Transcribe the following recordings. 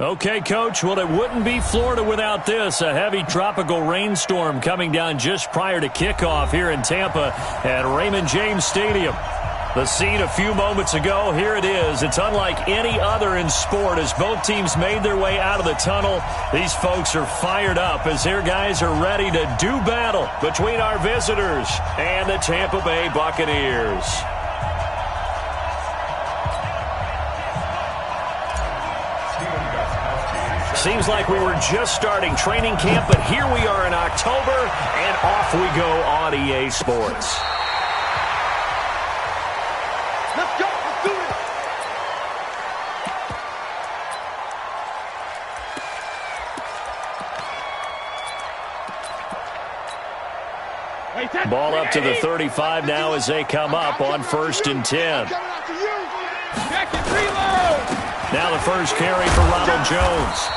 Okay, Coach, well, it wouldn't be Florida without this. A heavy tropical rainstorm coming down just prior to kickoff here in Tampa at Raymond James Stadium. The scene a few moments ago, here it is. It's unlike any other in sport as both teams made their way out of the tunnel. These folks are fired up as their guys are ready to do battle between our visitors and the Tampa Bay Buccaneers. Seems like we were just starting training camp, but here we are in October, and off we go on EA Sports. Let's go. Let's do it. Ball up to the 35 now as they come up on 1st and 10. Now the first carry for Ronald Jones.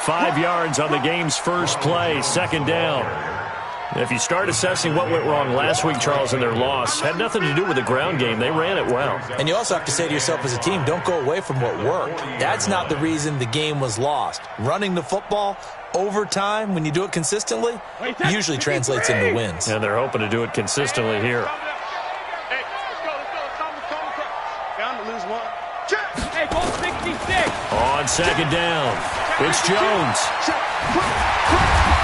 5 yards on the game's first play, 2nd down. If you start assessing what went wrong last week, Charles, in their loss, had nothing to do with the ground game. They ran it well. And you also have to say to yourself as a team, don't go away from what worked. That's not the reason the game was lost. Running the football over time, when you do it consistently, usually translates into wins. And they're hoping to do it consistently here. Hey, let's go. Down to lose one. Hey, goal 66. On 2nd down, it's Jones.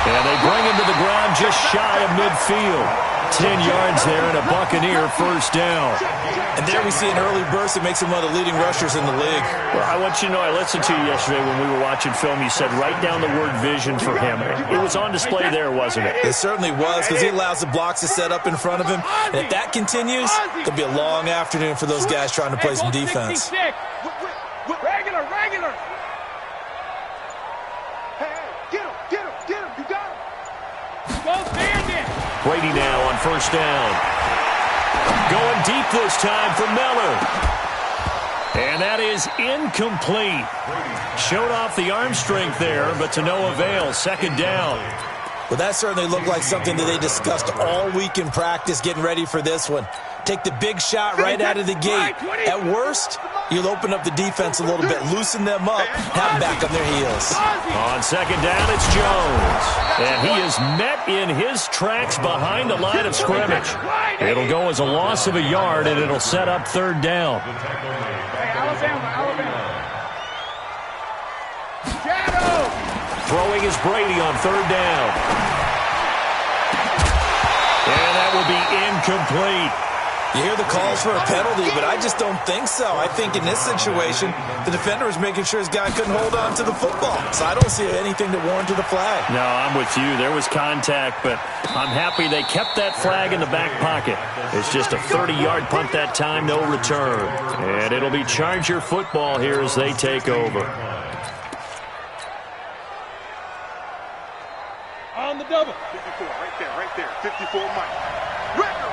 And they bring him to the ground just shy of midfield. 10 yards there and a Buccaneer first down. And there we see an early burst that makes him one of the leading rushers in the league. Well, I want you to know, I listened to you yesterday when we were watching film. You said write down the word vision for him. It was on display there, wasn't it? It certainly was, because he allows the blocks to set up in front of him. And if that continues, it'll be a long afternoon for those guys trying to play some defense. Regular. Hey, get him. You got him. Go Bandit. Brady now on 1st down. Going deep this time for Miller. And that is incomplete. Showed off the arm strength there, but to no avail. 2nd down. Well, that certainly looked like something that they discussed all week in practice getting ready for this one. Take the big shot right out of the gate. At worst, you'll open up the defense a little bit, loosen them up, have them back on their heels. On 2nd down, it's Jones. And he is met in his tracks behind the line of scrimmage. It'll go as a loss of a yard, and it'll set up 3rd down. Alabama. Throwing is Brady on 3rd down. And that will be incomplete. You hear the calls for a penalty, but I just don't think so. I think in this situation, the defender was making sure his guy couldn't hold on to the football. So I don't see anything that warranted a flag. No, I'm with you. There was contact, but I'm happy they kept that flag in the back pocket. It's just a 30-yard punt that time, no return. And it'll be Charger football here as they take over. On the double. 54, right there. 54, Mike. Record.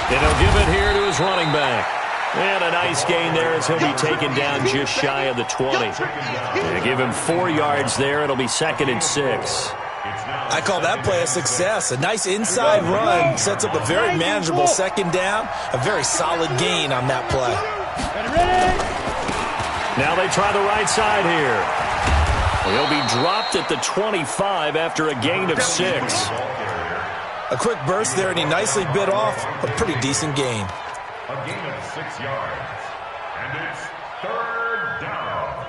And he'll give it here to his running back. And a nice gain there as he'll be taken down just shy of the 20. And give him 4 yards there. It'll be 2nd and 6. I call that play a success. A nice inside run sets up a very manageable 2nd down. A very solid gain on that play. Now they try the right side here. He'll be dropped at the 25 after a gain of 6. A quick burst there, and he nicely bit off a pretty decent gain. A gain of 6 yards, and it's 3rd down.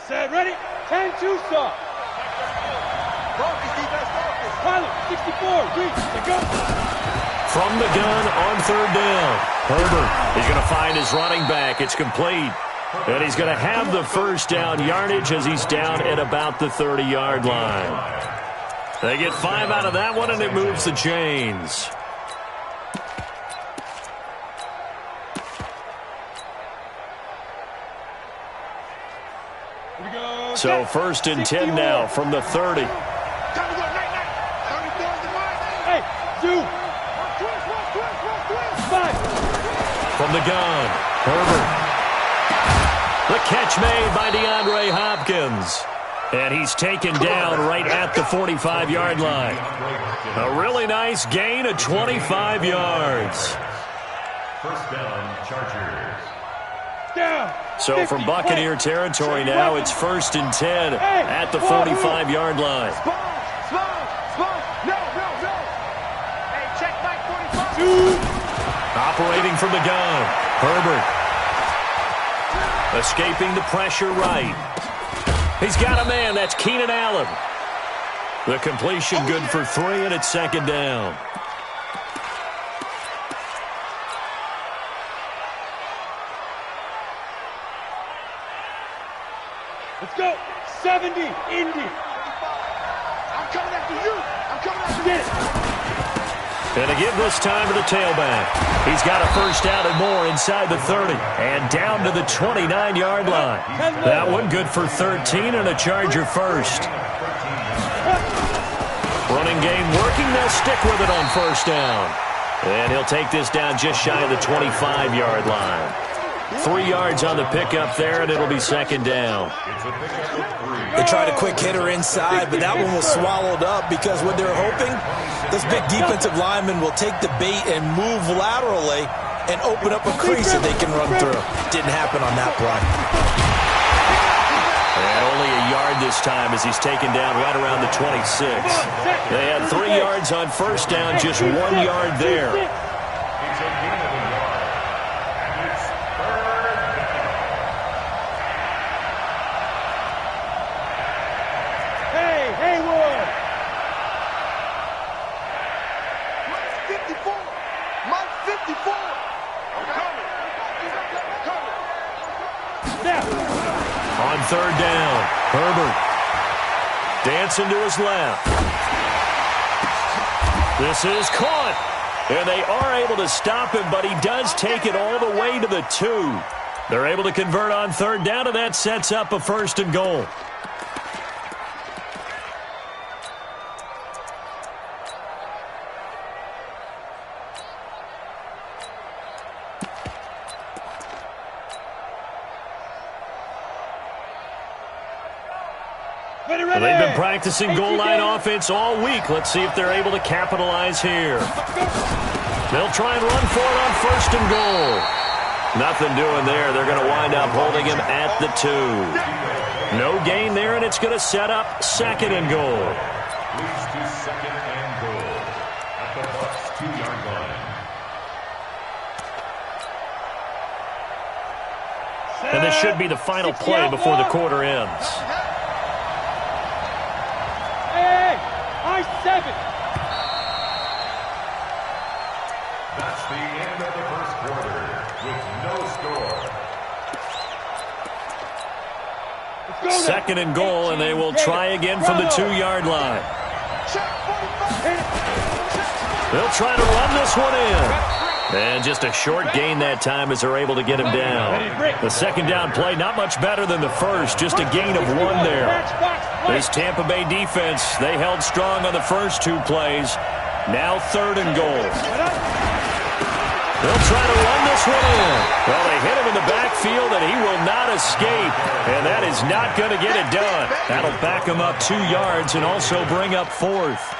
Set, ready? 10-2 stop. Focus, defense, focus. Pilot, 64, reach, they go. From the gun on 3rd down. Herbert, he's going to find his running back. It's complete. And he's going to have the first down yardage as he's down at about the 30-yard line. They get 5 out of that one, and it moves the chains. So 1st and 10 now from the 30. Hey, two. From the gun, Herbert. The catch made by DeAndre Hopkins. And he's taken down right at the 45-yard line. A really nice gain of 25 yards. First down, Chargers. Down. So from Buccaneer territory now, it's 1st and 10 at the 45-yard line. Hey, check back 45. Operating from the gun, Herbert. Escaping the pressure right. He's got a man. That's Keenan Allen. The completion good for 3, and it's 2nd down. Let's go. 70, Indy. I'm coming after you. I'm coming after you. And to give this time to the tailback. He's got a first down and more inside the 30. And down to the 29-yard line. That one good for 13 and a Charger first. Running game working. They'll stick with it on first down. And he'll take this down just shy of the 25-yard line. 3 yards on the pickup there, and it'll be 2nd down. They tried a quick hitter inside, but that one was swallowed up because what they're hoping, this big defensive lineman will take the bait and move laterally and open up a crease that they can run through. Didn't happen on that play. And only a yard this time as he's taken down right around the 26. They had 3 yards on first down, just 1 yard there. On 3rd down, Herbert dancing to his left. This is caught. And they are able to stop him, but he does take it all the way to the 2. They're able to convert on 3rd down, and that sets up a 1st and goal. They've been practicing goal line offense all week. Let's see if they're able to capitalize here. They'll try and run for it on 1st and goal. Nothing doing there. They're going to wind up holding him at the 2. No gain there, and it's going to set up 2nd and goal. Leads to 2nd and goal at the Bucs 2-yard line. And this should be the final play before the quarter ends. I-7. That's the end of the first quarter with no score. 2nd and goal, and they will try again from the 2-yard line. They'll try to run this one in. And just a short gain that time as they're able to get him down. The 2nd down play, not much better than the first, just a gain of 1 there. This Tampa Bay defense, they held strong on the first 2 plays. Now 3rd and goal. They'll try to run this one in. Well, they hit him in the backfield, and he will not escape. And that is not going to get it done. That'll back him up 2 yards and also bring up 4th.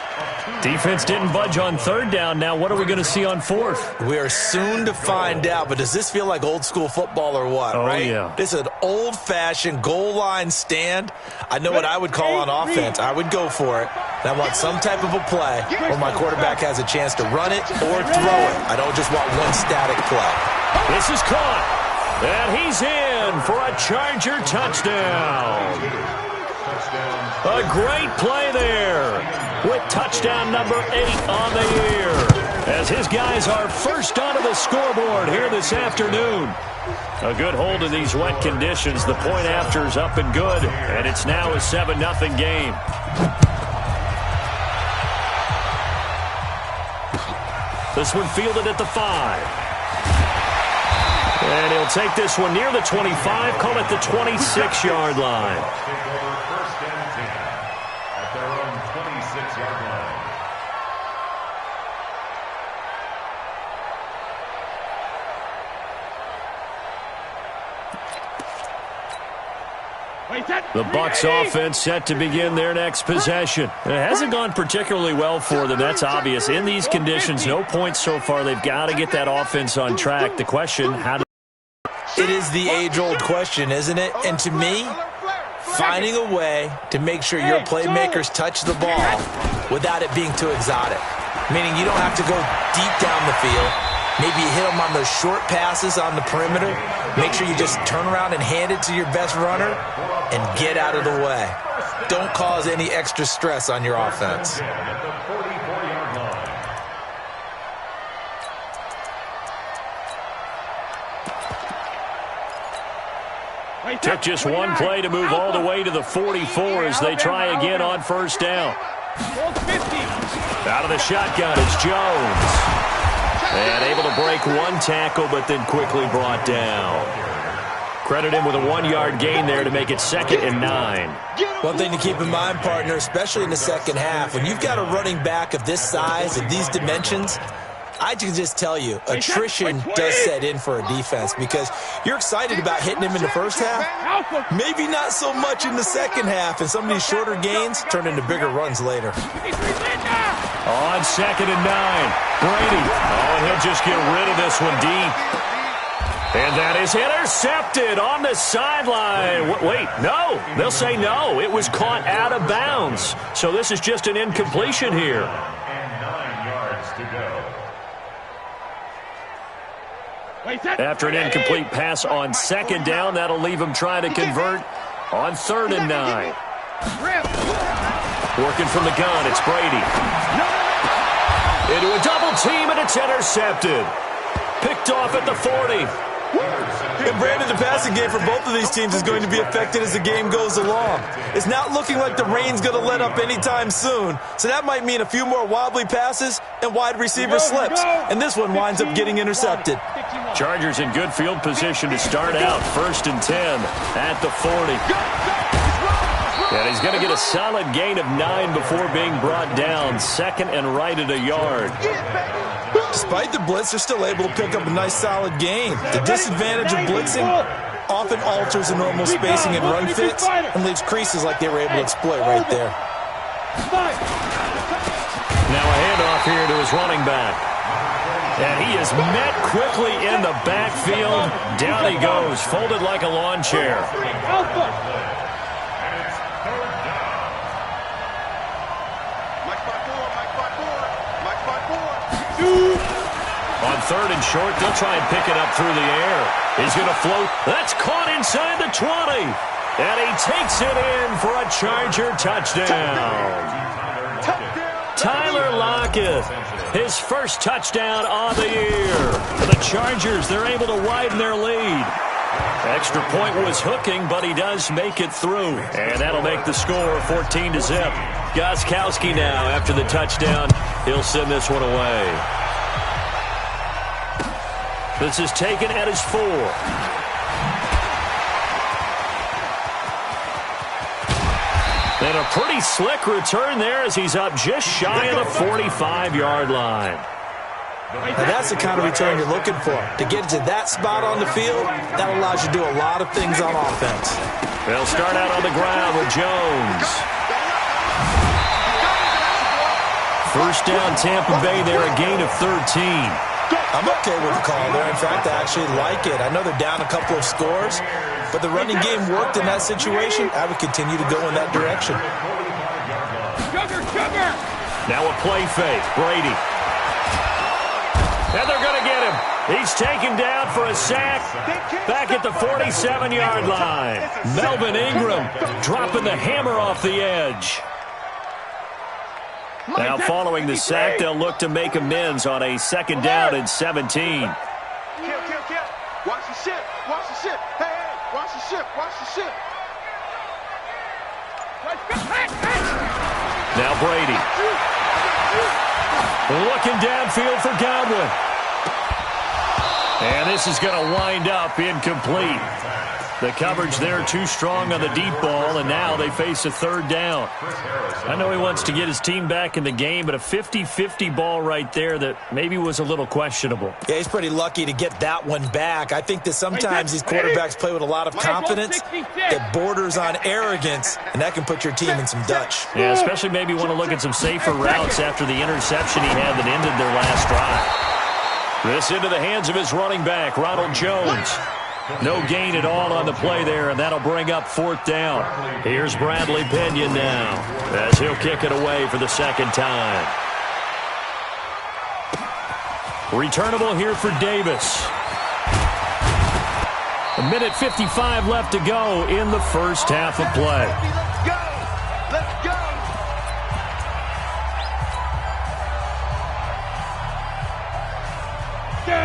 Defense didn't budge on 3rd down. Now what are we going to see on 4th? We are soon to find out, but does this feel like old school football or what, right? Yeah. This is an old-fashioned goal line stand. I know what I would call on offense. I would go for it. And I want some type of a play where my quarterback has a chance to run it or throw it. I don't just want one static play. This is caught. And he's in for a Charger touchdown. A great play there with touchdown number 8 on the year as his guys are first onto the scoreboard here this afternoon. A good hold of these wet conditions. The point after is up and good, and it's now a 7-0 game. This one fielded at the 5. And he'll take this one near the 25, call it the 26-yard line. The Bucs offense set to begin their next possession. It hasn't gone particularly well for them. That's obvious. In these conditions, no points so far. They've got to get that offense on track. The question, how do... It is the age-old question, isn't it? And to me, finding a way to make sure your playmakers touch the ball without it being too exotic. Meaning you don't have to go deep down the field. Maybe you hit them on those short passes on the perimeter. Make sure you just turn around and hand it to your best runner and get out of the way. Don't cause any extra stress on your offense. Took just one play to move all the way to the 44 as they try again on first down. Out of the shotgun is Jones. And able to break one tackle, but then quickly brought down. Credit him with a 1-yard gain there to make it 2nd and 9. One thing to keep in mind, partner, especially in the second half, when you've got a running back of this size, of these dimensions, I can just tell you, attrition does set in for a defense because you're excited about hitting him in the first half, maybe not so much in the second half, and some of these shorter gains turn into bigger runs later. On 2nd and 9, Brady. Oh, and he'll just get rid of this one deep. And that is intercepted on the sideline. Wait, no. They'll say no. It was caught out of bounds. So this is just an incompletion here. And 9 yards to go. After an incomplete pass on 2nd down, that'll leave him trying to convert on 3rd and 9. Working from the gun, it's Brady. Into a double team, and it's intercepted. Picked off at the 40. And Brandon, the passing game for both of these teams is going to be affected as the game goes along. It's not looking like the rain's going to let up anytime soon, so that might mean a few more wobbly passes and wide receiver slips, and this one winds up getting intercepted. Chargers in good field position to start out. 1st and 10 at the 40. And he's going to get a solid gain of 9 before being brought down. 2nd and right at a yard. Despite the blitz, they're still able to pick up a nice solid gain. The disadvantage of blitzing often alters the normal spacing and run fits and leaves creases like they were able to exploit right there. Now a handoff here to his running back. And he is met quickly in the backfield. Down he goes, folded like a lawn chair. On 3rd and short, they'll try and pick it up through the air. He's going to float. That's caught inside the 20. And he takes it in for a Charger touchdown. Tyler Lockett, his first touchdown on the year. The Chargers, they're able to widen their lead. Extra point was hooking, but he does make it through. And that'll make the score 14-0. Gostkowski now, after the touchdown, he'll send this one away. This is taken at his 4. And a pretty slick return there as he's up just shy of the 45-yard line. Now that's the kind of return you're looking for. To get to that spot on the field, that allows you to do a lot of things on offense. They'll start out on the ground with Jones. First down, Tampa Bay there, a gain of 13. I'm okay with the call there. In fact, I actually like it. I know they're down a couple of scores, but the running game worked in that situation. I would continue to go in that direction. Now a play fake, Brady. And they're going to get him. He's taken down for a sack back at the 47-yard line. Melvin Ingram dropping the hammer off the edge. Now following the sack, they'll look to make amends on a 2nd down and 17. Watch the ship. Watch the ship. Hey, watch the ship. Watch the ship. Now Brady. Looking downfield for Godwin. And this is going to wind up incomplete. The coverage there too strong on the deep ball, and now they face a third down. I know he wants to get his team back in the game, but a 50-50 ball right there that maybe was a little questionable. Yeah, he's pretty lucky to get that one back. I think that sometimes these quarterbacks play with a lot of confidence that borders on arrogance, and that can put your team in some Dutch. Yeah, especially maybe want to look at some safer routes after the interception he had that ended their last drive. This into the hands of his running back, Ronald Jones. No gain at all on the play there, and that'll bring up fourth down. Here's Bradley Pinion now as he'll kick it away for the second time. Returnable here for Davis. 1:55 left to go in the first half of play. Let's go! Let's go!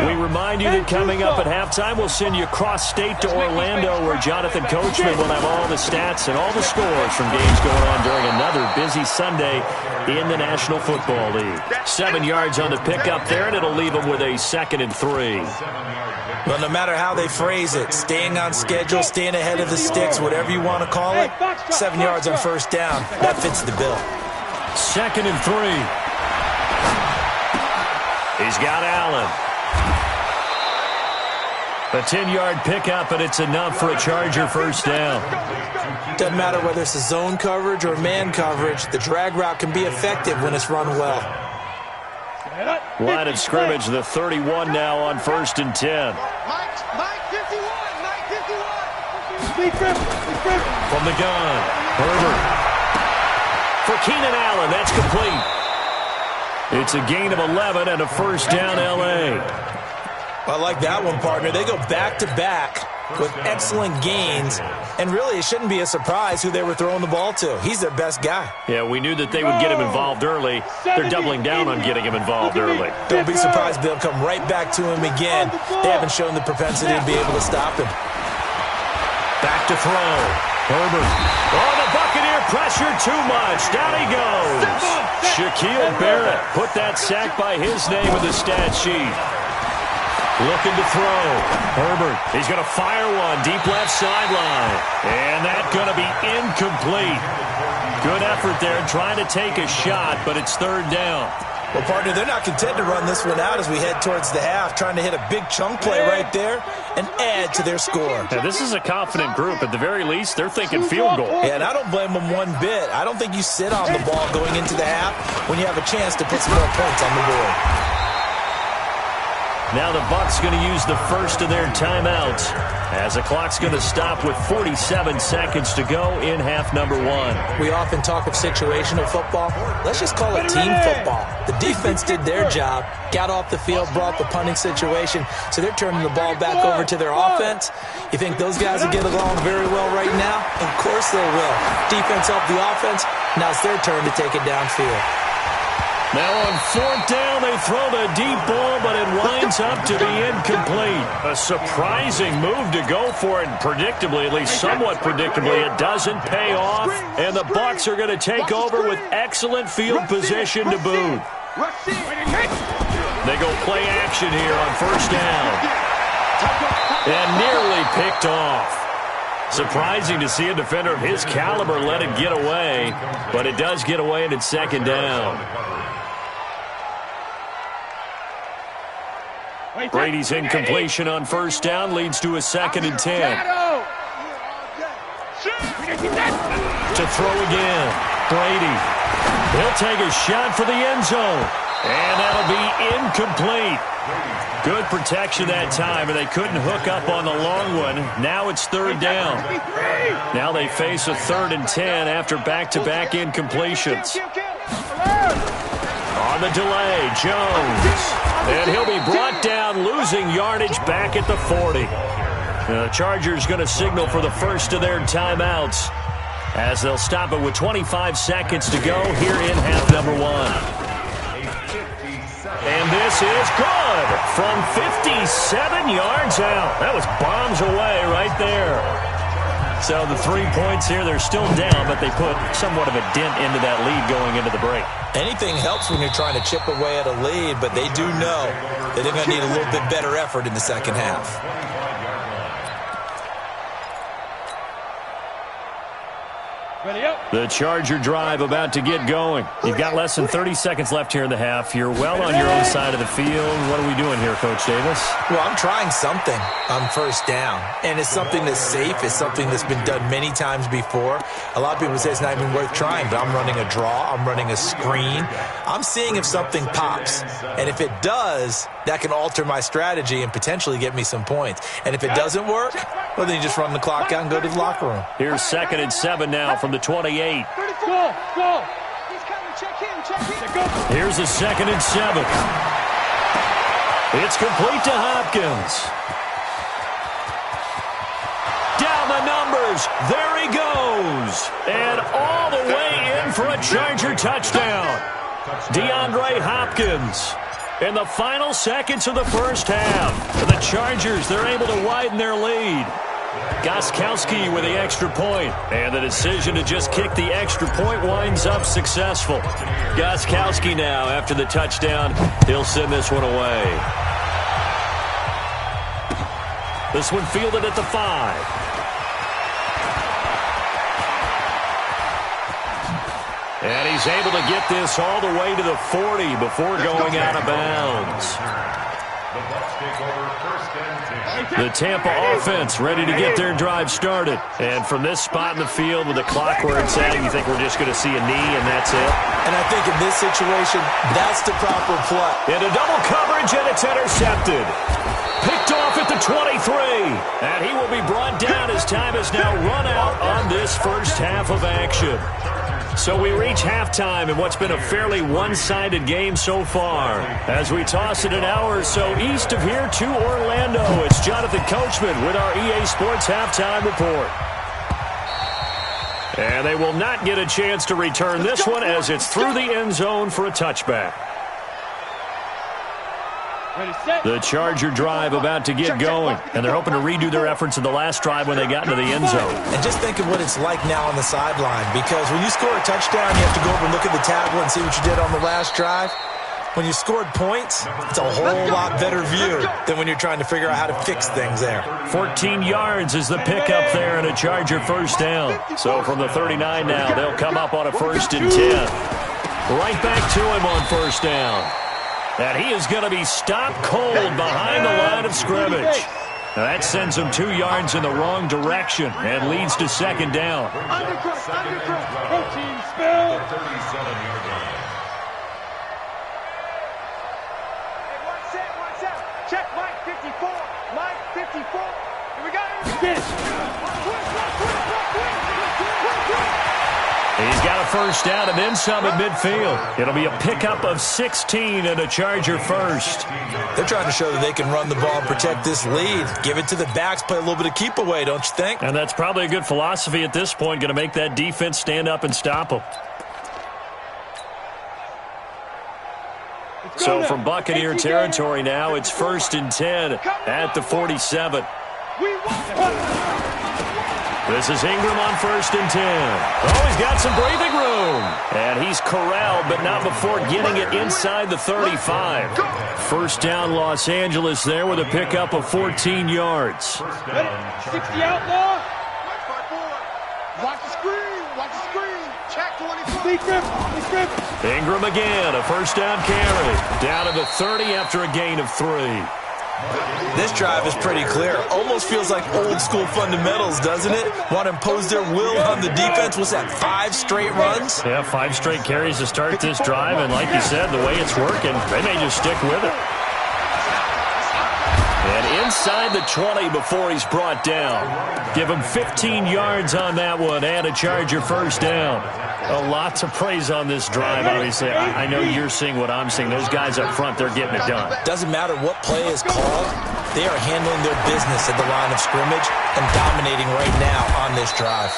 We remind you that coming up at halftime, we'll send you cross-state to Orlando, where Jonathan Coachman will have all the stats and all the scores from games going on during another busy Sunday in the National Football League. 7 yards on the pickup there, and it'll leave them with a 2nd and 3. Well, no matter how they phrase it, staying on schedule, staying ahead of the sticks, whatever you want to call it, 7 yards on first down, that fits the bill. 2nd and 3. He's got Allen. A 10-yard pickup, and it's enough for a Charger first down. Doesn't matter whether it's a zone coverage or man coverage, the drag route can be effective when it's run well. Line of scrimmage, the 31 now on 1st and 10. Mike 51! From the gun, Herbert. For Keenan Allen, that's complete. It's a gain of 11 and a first down, L.A. I like that one, partner. They go back-to-back with excellent gains, and really it shouldn't be a surprise who they were throwing the ball to. He's their best guy. Yeah, we knew that they would get him involved early. They're doubling down on getting him involved early. Don't be surprised they'll come right back to him again. They haven't shown the propensity to be able to stop him. Back to throw. Herbert. Oh, the Buccaneer pressure too much. Down he goes. Shaquille Barrett put that sack by his name in the stat sheet. Looking to throw. Herbert, he's going to fire one deep left sideline. And that's going to be incomplete. Good effort there trying to take a shot, but it's third down. Well, partner, they're not content to run this one out as we head towards the half, trying to hit a big chunk play right there and add to their score. Now, this is a confident group. At the very least, they're thinking field goal. Yeah, and I don't blame them one bit. I don't think you sit on the ball going into the half when you have a chance to put some more points on the board. Now the Bucs going to use the first of their timeouts as the clock's going to stop with 47 seconds to go in half number 1. We often talk of situational football. Let's just call it team football. The defense did their job, got off the field, brought the punting situation, so they're turning the ball back over to their offense. You think those guys will get along very well right now? Of course they will. Defense helped the offense. Now it's their turn to take it downfield. Now on 4th down, they throw the deep ball, but it winds up to be incomplete. A surprising move to go for it, and predictably, at least somewhat predictably, it doesn't pay off, and the Bucs are going to take over with excellent field position to boot. They go play action here on 1st down. And nearly picked off. Surprising to see a defender of his caliber let it get away, but it does get away, and it's 2nd down. Brady's incompletion on 1st down leads to a 2nd and 10. To throw again. Brady. He'll take a shot for the end zone. And that'll be incomplete. Good protection that time, and they couldn't hook up on the long one. Now it's 3rd down. Now they face a 3rd and 10 after back-to-back incompletions. On the delay, Jones. And he'll be brought down, losing yardage back at the 40. The Chargers going to signal for the first of their timeouts as they'll stop it with 25 seconds to go here in half number 1. And this is good from 57 yards out. That was bombs away right there. So the 3 points here, they're still down, but they put somewhat of a dent into that lead going into the break. Anything helps when you're trying to chip away at a lead, but they do know that they're going to need a little bit better effort in the second half. Ready up. The Charger drive about to get going. You've got less than 30 seconds left here in the half. You're well on your own side of the field. What are we doing here, Coach Davis? Well, I'm trying something on first down, and it's something that's safe. It's something that's been done many times before. A lot of people say it's not even worth trying, but I'm running a draw. I'm running a screen. I'm seeing if something pops, and if it does, that can alter my strategy and potentially get me some points. And if it doesn't work, well, then you just run the clock out and go to the locker room. Here's 2nd and 7 now from the 28. Go, go. He's coming. Check him. Here's the 2nd and 7. It's complete to Hopkins. Down the numbers. There he goes. And all the way in for a Charger touchdown. DeAndre Hopkins. In the final seconds of the first half, the Chargers, they're able to widen their lead. Gostkowski with the extra point, and the decision to just kick the extra point winds up successful. Gostkowski now, after the touchdown, he'll send this one away. This one fielded at the 5. And he's able to get this all the way to the 40 before going out of bounds. The Tampa offense ready to get their drive started. And from this spot in the field with the clock where it's at, you think we're just going to see a knee and that's it? And I think in this situation, that's the proper play. Into double coverage, and it's intercepted. Picked off at the 23. And he will be brought down as time has now run out on this first half of action. So we reach halftime in what's been a fairly one-sided game so far. As we toss it an hour or so east of here to Orlando, it's Jonathan Coachman with our EA Sports Halftime Report. And they will not get a chance to return this one as it's through the end zone for a touchback. The Charger drive about to get going, and they're hoping to redo their efforts in the last drive when they got into the end zone. And just think of what it's like now on the sideline, because when you score a touchdown, you have to go over and look at the tablet and see what you did on the last drive. When you scored points, it's a whole lot better view than when you're trying to figure out how to fix things there. 14 yards is the pickup there, and a Charger first down. So from the 39 now, they'll come up on a 1st and 10. Right back to him on first down. And he is going to be stopped cold behind the line of scrimmage. Now that sends him 2 yards in the wrong direction and leads to 2nd down. Protein spill. 37-yard line. Hey, one set. Check Mike 54. Mike 54. Here we go. He's got a first down and then some at midfield. It'll be a pickup of 16 and a Charger first. They're trying to show that they can run the ball and protect this lead. Give it to the backs, play a little bit of keep away, don't you think? And that's probably a good philosophy at this point, going to make that defense stand up and stop them. So from Buccaneer territory now, it's 1st and 10 at the 47. This is Ingram on 1st and 10. Oh, he's got some breathing room. And he's corralled, but not before getting it inside the 35. First down, Los Angeles there with a pickup of 14 yards. 60 outlaw. Watch the screen. Watch the screen. Check 25. Ingram again, a first down carry. Down to the 30 after a gain of 3. This drive is pretty clear. Almost feels like old school fundamentals, doesn't it? Want to impose their will on the defense. What's that, 5 straight runs? Yeah, 5 straight carries to start this drive. And like you said, the way it's working, they may just stick with it. And inside the 20 before he's brought down. Give him 15 yards on that one and a Charger first down. A lot to praise on this drive, obviously. I know you're seeing what I'm seeing. Those guys up front, they're getting it done. Doesn't matter what play is called. They are handling their business at the line of scrimmage and dominating right now on this drive.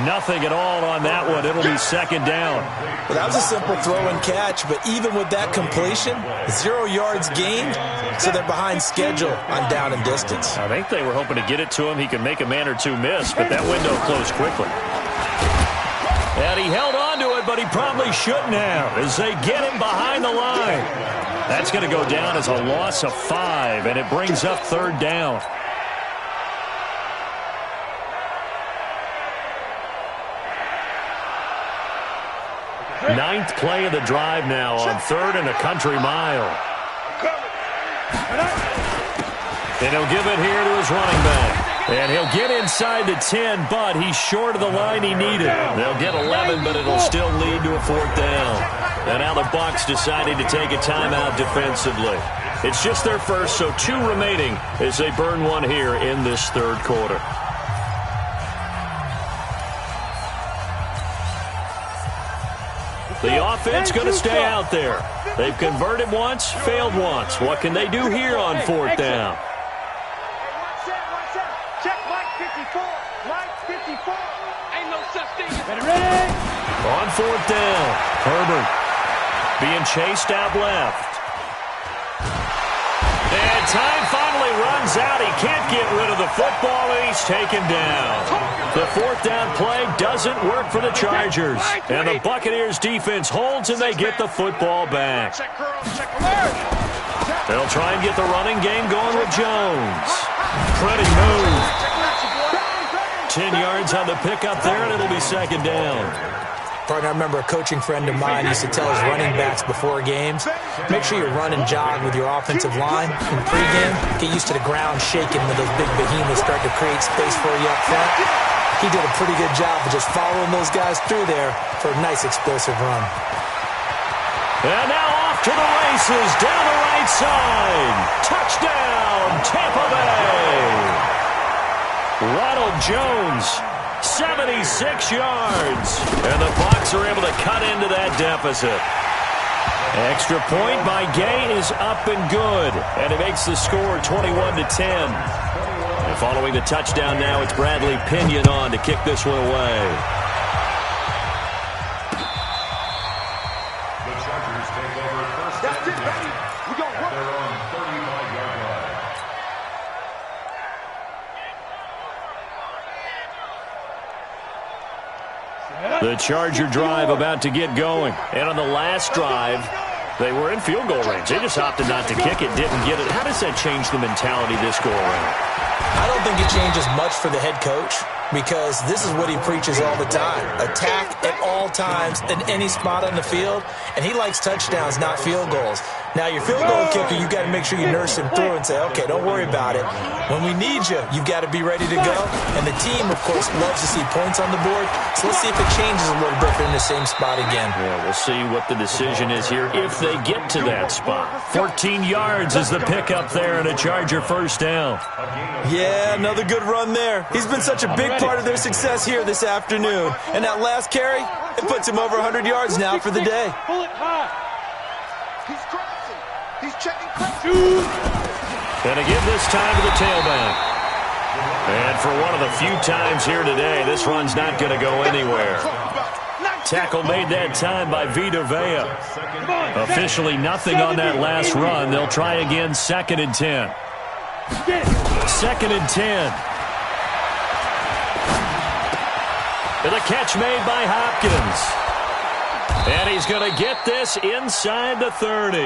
Nothing at all on that one. It'll be 2nd down. Well, that was a simple throw and catch, but even with that completion, 0 yards gained, so they're behind schedule on down and distance. I think they were hoping to get it to him. He could make a man or two miss, but that window closed quickly. And he held on to it, but he probably shouldn't have as they get him behind the line. That's going to go down as a loss of 5, and it brings up 3rd down. Ninth play of the drive now on 3rd and a country mile. And he'll give it here to his running back. And he'll get inside the 10, but he's short of the line he needed. They'll get 11, but it'll still lead to a 4th down. And now the Bucs decided to take a timeout defensively. It's just their first, so 2 remaining as they burn one here in this 3rd quarter. The offense going to stay out there. They've converted once, failed once. What can they do here on 4th down? Check Mike 54. Mike 54. Ain't no such thing. Ready? On 4th down, Herbert being chased out left. And time finally runs out. He can't get rid of the football, and he's taken down. The 4th down play doesn't work for the Chargers. And the Buccaneers defense holds, and they get the football back. They'll try and get the running game going with Jones. Pretty move. 10 yards on the pickup there, and it'll be 2nd down. Partner, I remember a coaching friend of mine used to tell his running backs before games, make sure you run and jog with your offensive line in pregame. Get used to the ground shaking when those big behemoths start to create space for you up front. He did a pretty good job of just following those guys through there for a nice explosive run. And now off to the races down the right side. Touchdown, Tampa Bay. Ronald Jones, 76 yards. And the Bucs are able to cut into that deficit. Extra point by Gay is up and good. And it makes the score 21-10. And following the touchdown now, it's Bradley Pinion on to kick this one away. The Chargers take over first down at their own 35-yard line. The Charger drive about to get going. And on the last drive, they were in field goal range. They just opted not to kick it, didn't get it. How does that change the mentality this go around? I don't think it changes much for the head coach because this is what he preaches all the time. Attack at all times in any spot on the field, and he likes touchdowns, not field goals. Now, your field goal kicker, you've got to make sure you nurse him through and say, okay, don't worry about it. When we need you, you've got to be ready to go. And the team, of course, loves to see points on the board. So let's see if it changes a little bit if they're in the same spot again. Yeah, we'll see what the decision is here if they get to that spot. 14 yards is the pickup there and a Charger 1st down. Yeah, another good run there. He's been such a big part of their success here this afternoon. And that last carry, it puts him over 100 yards now for the day. Pull it high. He's crossing. He's checking crossing. And to give this time to the tailback. And for one of the few times here today, this run's not going to go anywhere. Tackle made that time by Vita Vea. Officially nothing on that last run. They'll try again 2nd and 10. 2nd and 10. And the catch made by Hopkins. And he's going to get this inside the 30.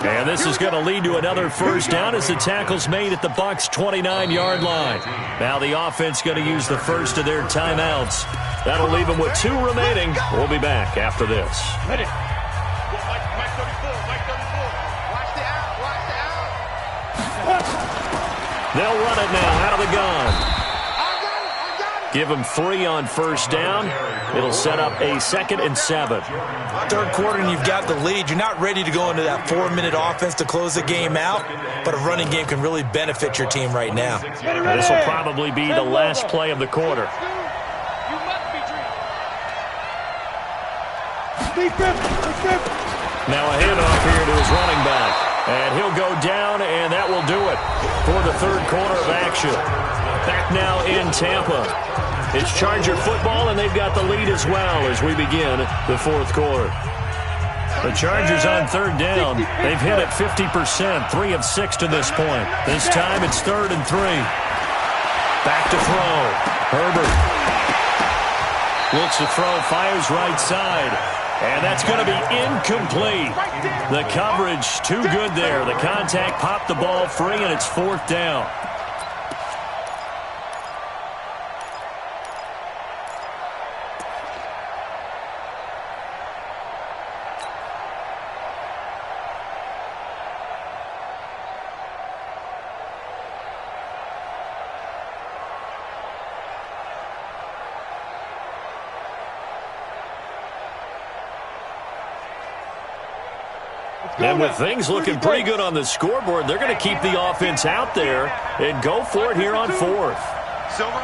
And this is going to lead to another 1st down as the tackle's made at the Bucs' 29-yard line. Now the offense going to use the first of their timeouts. That'll leave them with 2 remaining. We'll be back after this. Ready. Mike 34. Mike 34. Watch the out. Watch the out. They'll run it now out of the gun. I got it. Give them 3 on 1st down. It'll set up a 2nd and 7. 3rd quarter and you've got the lead. You're not ready to go into that 4-minute offense to close the game out, but a running game can really benefit your team right now. This will probably be the last play of the quarter. You must be dreaming. Now a handoff here to his running back. And he'll go down, and that will do it for the 3rd quarter of action. Back now in Tampa. It's Charger football, and they've got the lead as well as we begin the 4th quarter. The Chargers on 3rd down. They've hit it 50%, 3 of 6 to this point. This time it's 3rd and 3. Back to throw. Herbert looks to throw, fires right side. And that's going to be incomplete. The coverage too good there. The contact popped the ball free, and it's 4th down. And with things looking pretty good on the scoreboard, they're going to keep the offense out there and go for it here on fourth. Silver.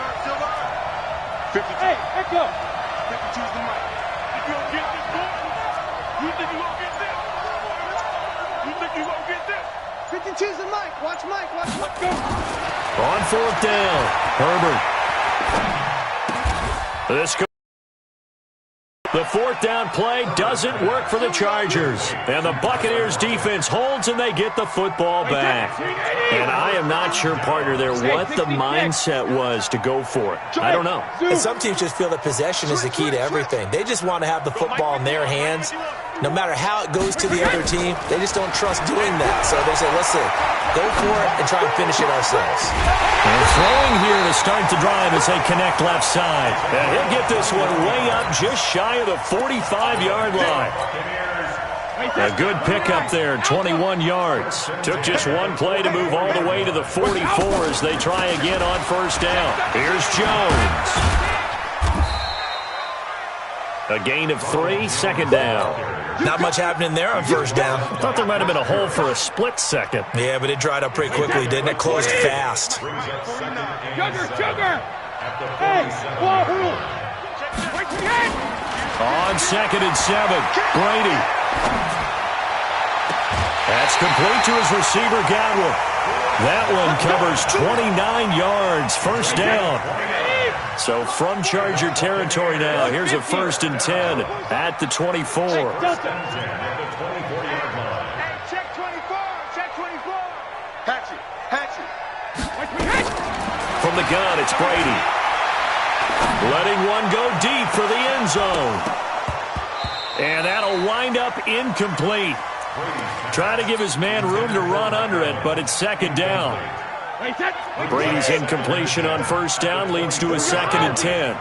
52. Hey, echo. 52's the mic. You gonna get this, boy? You think you gonna get this? You think you gonna get this? 52's the mic. Watch Mike. Go. On fourth down, Herbert. The fourth down play doesn't work for the Chargers. And the Buccaneers defense holds and they get the football back. And I am not sure, partner, there what the mindset was to go for it. I don't know. And some teams just feel that possession is the key to everything. They just want to have the football in their hands. No matter how it goes to the other team, they just don't trust doing that. So they say, listen, go for it and try and finish it ourselves. And throwing here to start the drive as they connect left side. And he'll get this one way up just shy of the 45-yard line. A good pickup there, 21 yards. Took just one play to move all the way to the 44 as they try again on first down. Here's Jones. A gain of 3, second down. Not much happening there on first down. I thought there might have been a hole for a split second. Yeah, but it dried up pretty quickly, didn't it? Closed fast. Sugar. Hey, Wahoo. On 2nd and 7, Brady. That's complete to his receiver, Godwin. That one covers 29 yards, first down. So from Charger territory now, here's a 1st and 10 at the 24. Check 24. Hatchet. From the gun, it's Brady. Letting one go deep for the end zone. And that'll wind up incomplete. Trying to give his man room to run under it, but it's second down. Brady's incompletion on first down leads to a 2nd and 10.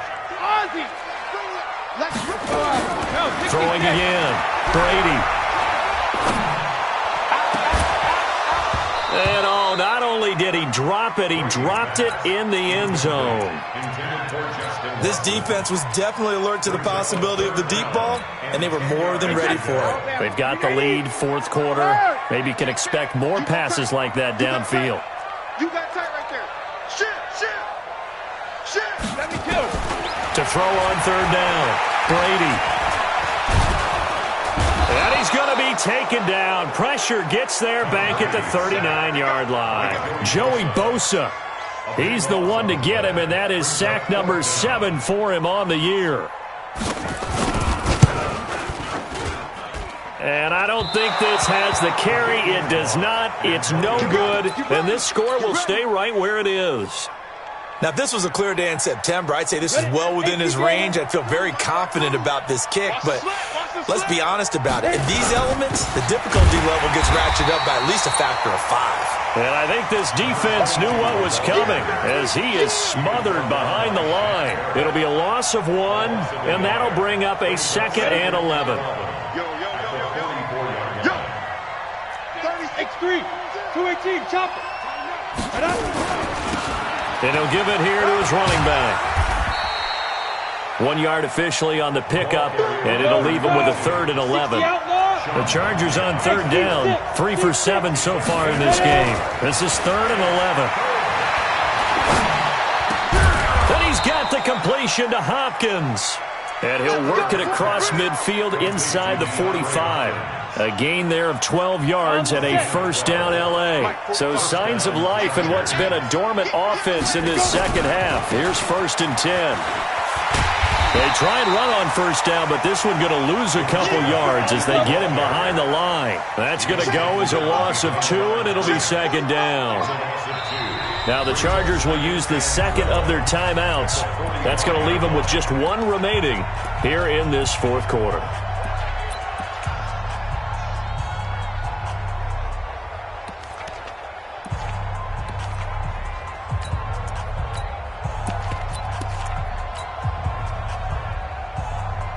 Throwing again. Brady. And oh, not only did he drop it, he dropped it in the end zone. This defense was definitely alert to the possibility of the deep ball, and they were more than ready for it. They've got the lead, fourth quarter. Maybe can expect more passes like that downfield. You got tight right there. Shit. Let me kill. To throw on third down, Brady. And he's going to be taken down. Pressure gets there back at the 39-yard line. Joey Bosa. He's the one to get him, and that is sack number 7 for him on the year. And I don't think this has the carry. It does not. It's no good. And this score will stay right where it is. Now, if this was a clear day in September, I'd say this is well within his range. I'd feel very confident about this kick, but let's be honest about it. In these elements, the difficulty level gets ratcheted up by at least a factor of 5. And I think this defense knew what was coming as he is smothered behind the line. It'll be a loss of 1, and that'll bring up a 2nd and 11. Yo. 36-3. 218. Chopper. And he'll give it here to his running back. 1 yard officially on the pickup, and it'll leave him with a 3rd and 11. The Chargers on third down, 3 for 7 so far in this game. This is 3rd and 11. And he's got the completion to Hopkins. And he'll work it across midfield inside the 45. A gain there of 12 yards and a first down L.A. So signs of life in what's been a dormant offense in this second half. Here's 1st and 10. They try and run on first down, but this one going to lose a couple yards as they get him behind the line. That's going to go as a loss of 2, and it'll be second down. Now the Chargers will use the second of their timeouts. That's going to leave them with just 1 remaining here in this fourth quarter.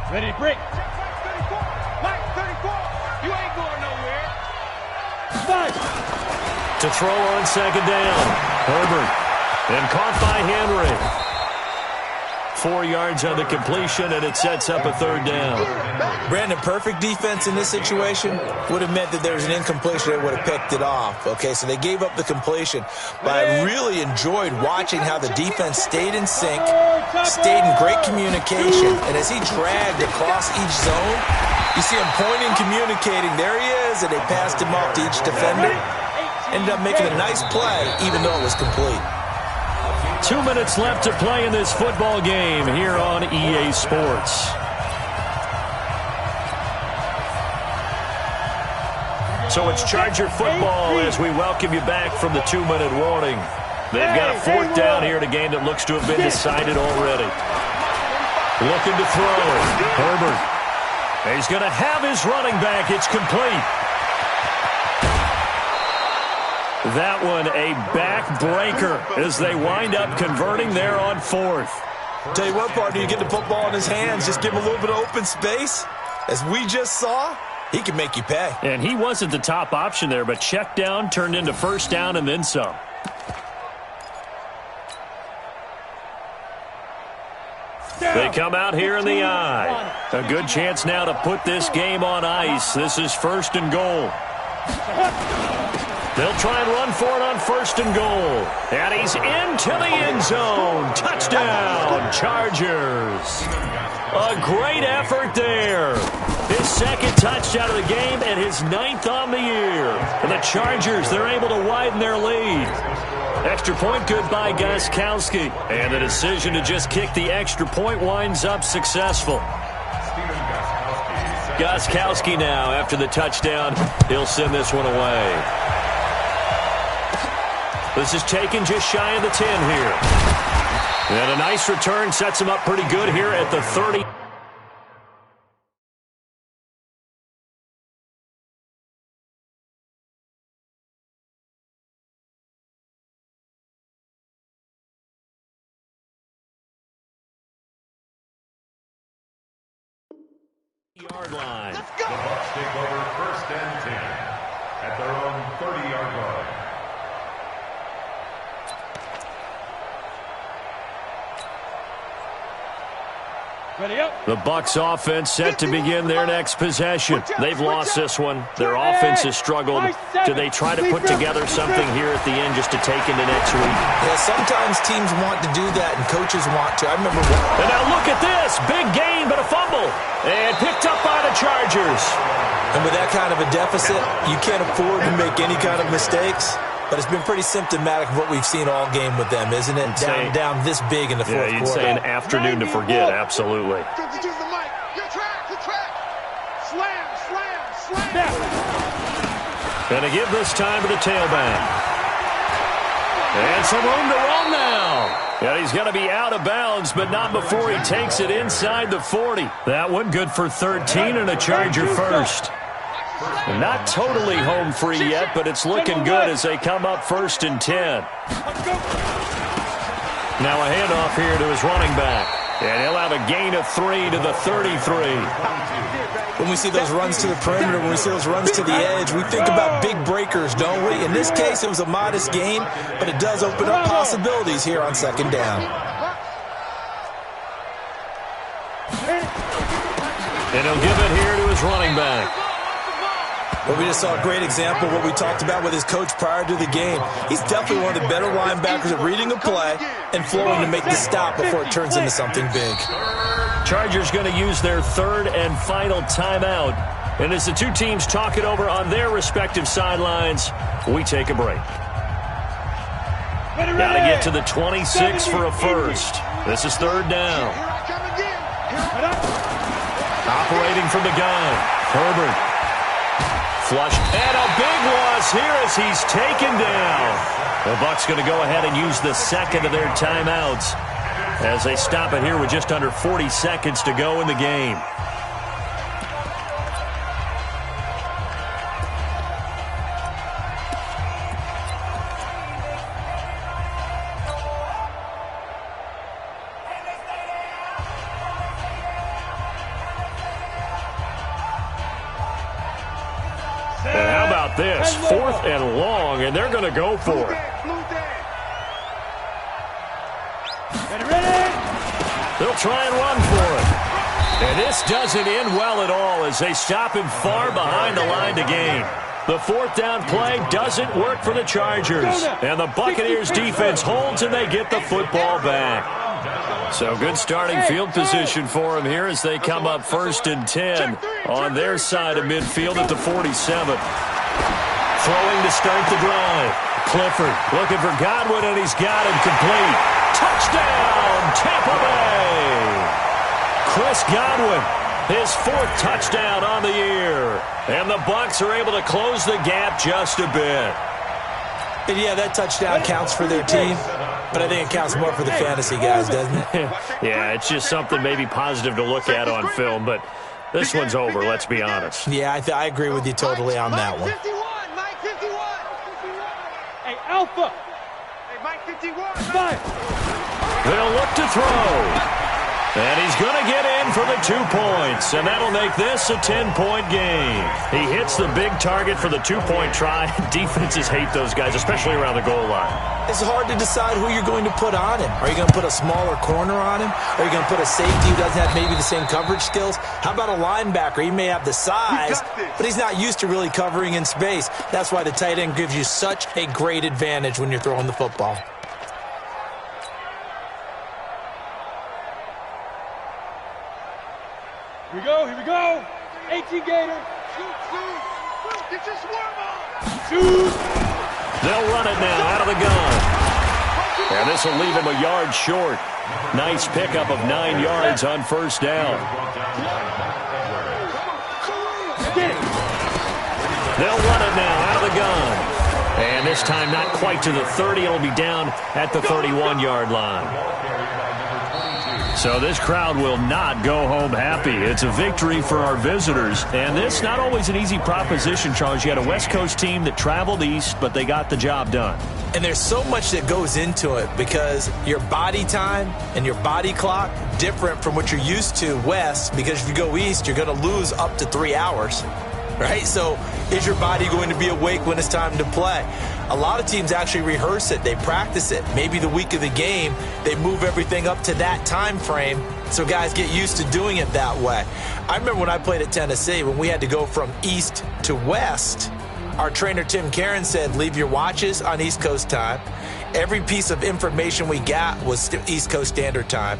Ready to break. Mike 34. You ain't going nowhere. 5. To throw on second down, Herbert. And caught by Henry. 4 yards on the completion, and it sets up a third down. Brandon, perfect defense in this situation would have meant that there was an incompletion that would have picked it off. Okay, so they gave up the completion. But I really enjoyed watching how the defense stayed in sync, stayed in great communication, and as he dragged across each zone, you see him pointing, communicating. There he is, and they passed him off to each defender. Ended up making a nice play, even though it was complete. 2 minutes left to play in this football game here on EA Sports. So it's Charger football as we welcome you back from the 2-minute warning. They've got a fourth down here in a game that looks to have been decided already. Looking to throw it. Herbert. He's going to have his running back. It's complete. That one a backbreaker as they wind up converting there on fourth. Tell you what, partner, you get the football in his hands, just give him a little bit of open space. As we just saw, he can make you pay. And he wasn't the top option there, but check down turned into first down and then some. They come out here in the eye. A good chance now to put this game on ice. This is first and goal. They'll try and run for it on first and goal. And he's into the end zone. Touchdown, Chargers. A great effort there. His second touchdown of the game and his 9th on the year. And the Chargers, they're able to widen their lead. Extra point good by Gostkowski. And the decision to just kick the extra point winds up successful. Gostkowski now, after the touchdown, he'll send this one away. This is taken just shy of the 10 here. And a nice return sets him up pretty good here at the 30. Yard line. The Bucs take over first and 10 at their own 30-yard line. The Bucs offense set to begin their next possession. They've lost this one. Their offense has struggled. Do they try to put together something here at the end just to take into next week? Yeah, sometimes teams want to do that and coaches want to. I remember one. And now look at this. Big gain, but a fumble. And picked up by the Chargers. And with that kind of a deficit, you can't afford to make any kind of mistakes. But it's been pretty symptomatic of what we've seen all game with them, isn't it? Down this big in the fourth quarter. Yeah, you'd say an afternoon to forget, absolutely. Gonna give this time to the tailback. And some room to run now. And he's going to be out of bounds, but not before he takes it inside the 40. That one good for 13 and a Charger first. Not totally home free yet, but it's looking good as they come up first and 10. Now a handoff here to his running back. And he'll have a gain of 3 to the 33. When we see those runs to the perimeter, when we see those runs to the edge, we think about big breakers, don't we? In this case, it was a modest game, but it does open up possibilities here on second down. And he'll give it here to his running back. Well, we just saw a great example of what we talked about with his coach prior to the game. He's definitely one of the better linebackers at reading a play and flowing to make the stop before it turns into something big. Chargers going to use their third and final timeout. And as the two teams talk it over on their respective sidelines, we take a break. Got to get to the 26 for a first. This is third down. Operating from the gun, Herbert. Flush, and a big loss here as he's taken down. The Bucs going to go ahead and use the second of their timeouts as they stop it here with just under 40 seconds to go in the game. And how about this? 4th and long, and they're going to go for it. They'll try and run for it. And this doesn't end well at all as they stop him far behind the line to gain. The fourth down play doesn't work for the Chargers. And the Buccaneers defense holds and they get the football back. So good starting field position for them here as they come up 1st and 10 on their side of midfield at the 47. Throwing to start the drive. Clifford looking for Godwin, and he's got him complete. Touchdown, Tampa Bay! Chris Godwin, his 4th touchdown on the year. And the Bucs are able to close the gap just a bit. And yeah, that touchdown counts for their team, but I think it counts more for the fantasy guys, doesn't it? Yeah, it's just something maybe positive to look at on film, but this one's over, let's be honest. Yeah, I agree with you totally on that one. Mike 51. Hey, Alpha. Hey, Mike 51. Fire. They'll look to throw. And he's going to get in for the 2 points, and that'll make this a 10-point game. He hits the big target for the 2-point try. Defenses hate those guys, especially around the goal line. It's hard to decide who you're going to put on him. Are you going to put a smaller corner on him? Are you going to put a safety who doesn't have maybe the same coverage skills? How about a linebacker? He may have the size, but he's not used to really covering in space. That's why the tight end gives you such a great advantage when you're throwing the football. Here we go. 18 Gator. Get your swarm on. Shoot. They'll run it now out of the gun. And this will leave him a yard short. Nice pickup of 9 yards on 1st down. They'll run it now out of the gun. And this time not quite to the 30. It'll be down at the 31-yard line. So this crowd will not go home happy. It's a victory for our visitors. And this not always an easy proposition, Charles. You had a West Coast team that traveled east, but they got the job done. And there's so much that goes into it because your body time and your body clock different from what you're used to west, because if you go east, you're going to lose up to 3 hours. Right? So is your body going to be awake when it's time to play? A lot of teams actually rehearse it. They practice it. Maybe the week of the game, they move everything up to that time frame so guys get used to doing it that way. I remember when I played at Tennessee, when we had to go from east to west, our trainer Tim Karen said, leave your watches on East Coast time. Every piece of information we got was East Coast Standard Time.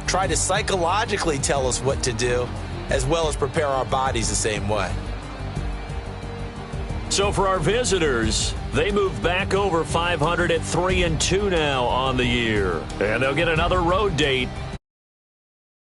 Try to psychologically tell us what to do, as well as prepare our bodies the same way. So for our visitors, they move back over 500 at 3-2 now on the year. And they'll get another road date